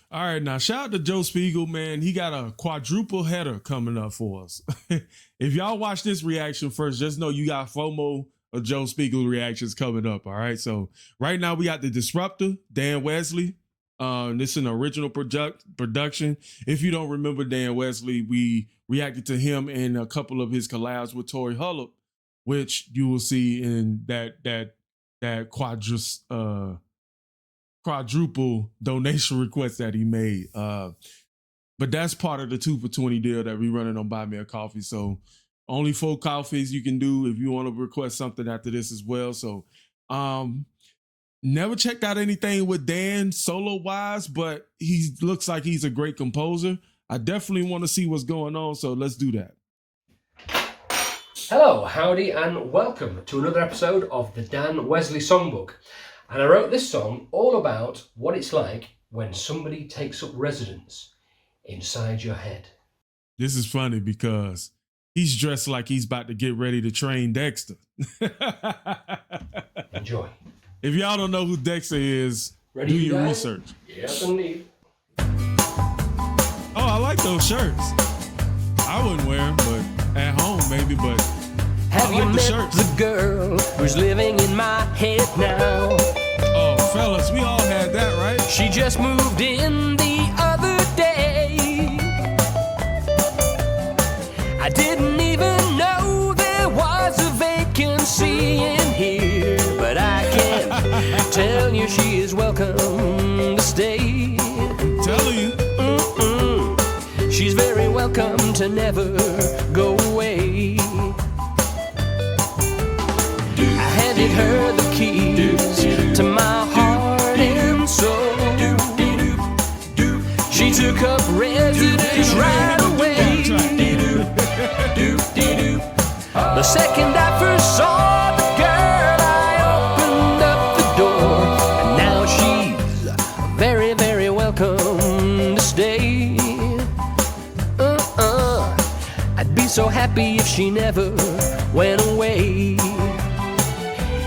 All right, now shout out to Joe Spiegel, man. He got a quadruple header coming up for us. If y'all watch this reaction first, just know you got FOMO of Joe Spiegel reactions coming up. All right, so right now we got the Disruptor, Dan Wesley. This is an original production. If you don't remember Dan Wesley, we reacted to him in a couple of his collabs with Tori Hullop, which you will see in that quadruple donation request that he made. But that's part of the 2 for $20 deal that we running on Buy Me a Coffee. So only 4 coffees you can do if you want to request something after this as well. So never checked out anything with Dan solo wise, but he looks like he's a great composer. I definitely want to see what's going on. So let's do that. Hello, howdy, and welcome to another episode of the Dan Wesley Songbook. And I wrote this song all about what it's like when somebody takes up residence inside your head. This is funny because he's dressed like he's about to get ready to train Dexter. Enjoy. If y'all don't know who Dexter is, do your research. Yes, indeed. Oh, I like those shirts. I wouldn't wear them, but at home maybe, but have you met the girl who's living in my head now? Oh, fellas, we all had that, right? She just moved in the other day. I didn't even know there was a vacancy in here, but I can tell you she is welcome to stay. I'm telling you. She's very welcome to never go away. I handed her the keys to my heart and soul. She took up residence right away. The second I first saw the girl, I opened up the door, and now she's very, very welcome to stay. I'd be so happy if she never went away.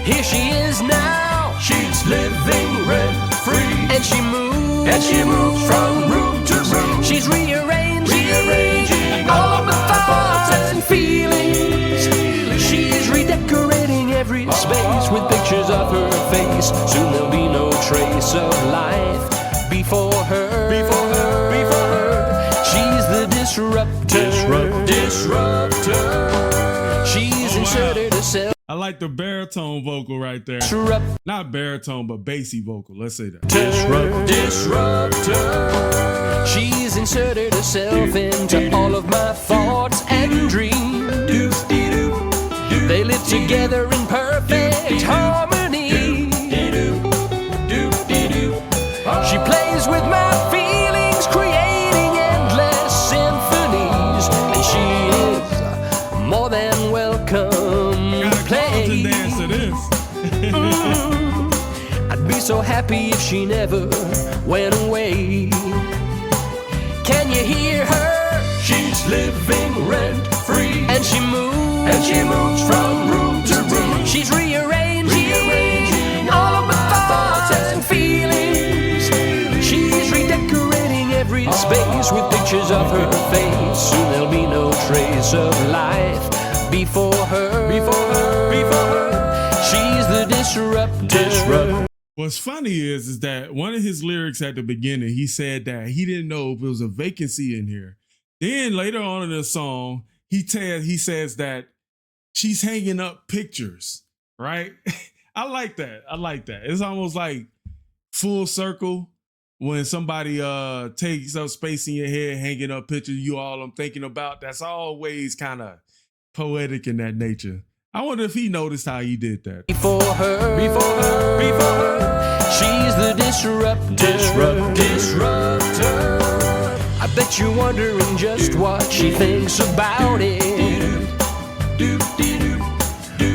Here she is now, she's living rent-free, and she moves from room to room. She's rearranging all of my thoughts and feelings. She's redecorating every space with pictures of her face. Soon there'll be no trace of life before her. She's the disruptor. She's inserted herself. I like the baritone vocal right there. Not baritone, but bassy vocal. Let's say that. Disruptor. She's inserted herself into all of my thoughts and dreams. They live together in perfect harmony. She plays with my feelings, creating endless symphonies, and she is more than welcome. Dance to this. I'd be so happy if she never went away. Can you hear her? She's living rent-free, and she moves from room to room. She's rearranging all of my thoughts and feelings. She's redecorating every space with pictures of her face. Soon there'll be no trace of life before her. She's the disruptor. What's funny is that one of his lyrics at the beginning, he said that he didn't know if it was a vacancy in here. Then later on in the song, he says that she's hanging up pictures, right? I like that. It's almost like full circle when somebody takes up space in your head, hanging up pictures you all I'm thinking about. That's always kind of poetic in that nature. I wonder if he noticed how he did that. Before her. She's the disruptor. I bet you're wondering just what she thinks about it.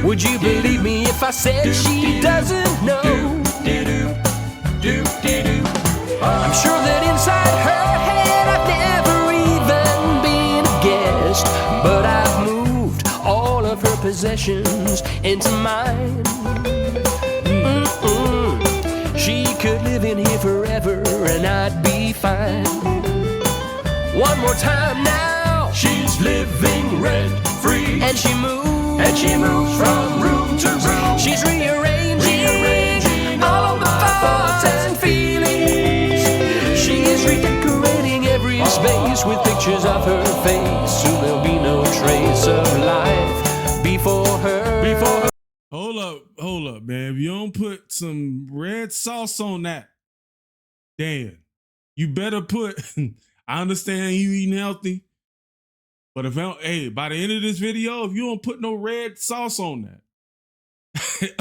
Would you believe me if I said she doesn't know? I'm sure that inside her head I've never even been a guest, but I've moved all of her possessions into mine. She could live in here forever and I'd be fine. One more time now. She's living rent free. And she moves from room to room. She's rearranging all of my thoughts and feelings. She's redecorating every space with pictures of her face. Soon there'll be no trace of life before her. Hold up, man. If you don't put some red sauce on that, Dan, you better put, I understand you eating healthy, but if hey, by the end of this video, if you don't put no red sauce on that,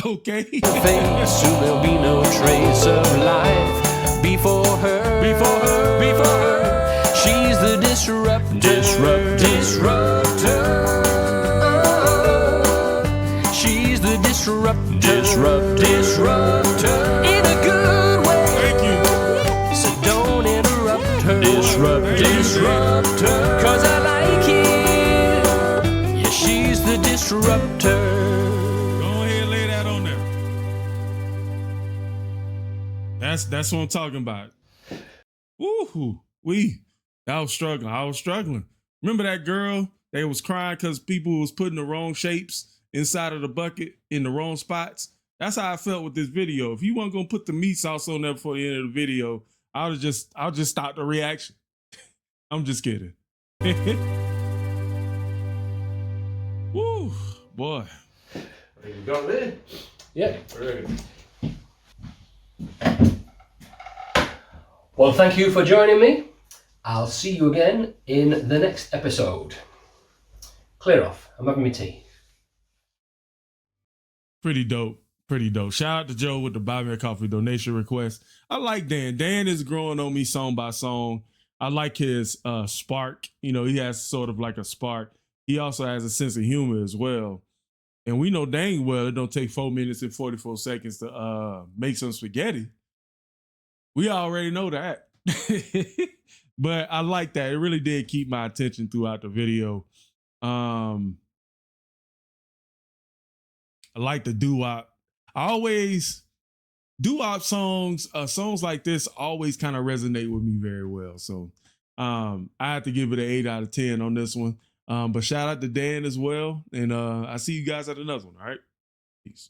okay? Soon there'll be no trace of life before her. She's the disruptor. She's the disruptor. In a good way. Thank you. So don't interrupt her. Disruptor. Cause I like it. Yeah, she's the disruptor. Go ahead and lay that on there. That's what I'm talking about. Woo-hoo. I was struggling. Remember that girl that was crying because people was putting the wrong shapes inside of the bucket in the wrong spots? That's how I felt with this video. If you weren't gonna put the meat sauce on there before the end of the video, I'll just stop the reaction. I'm just kidding. Woo, boy. I think we got there. Yeah, very good. Well, thank you for joining me. I'll see you again in the next episode. Clear off. I'm having my tea. Pretty dope. Shout out to Joe with the Buy Me a Coffee donation request. I like Dan. Dan is growing on me song by song. I like his spark. You know, he has sort of like a spark. He also has a sense of humor as well. And we know dang well it don't take 4 minutes and 44 seconds to make some spaghetti. We already know that. But I like that. It really did keep my attention throughout the video. I like the doo-wop. Doo-wop songs like this always kind of resonate with me very well. So I have to give it an 8 out of 10 on this one. But shout out to Dan as well. And I see you guys at another one. All right. Peace.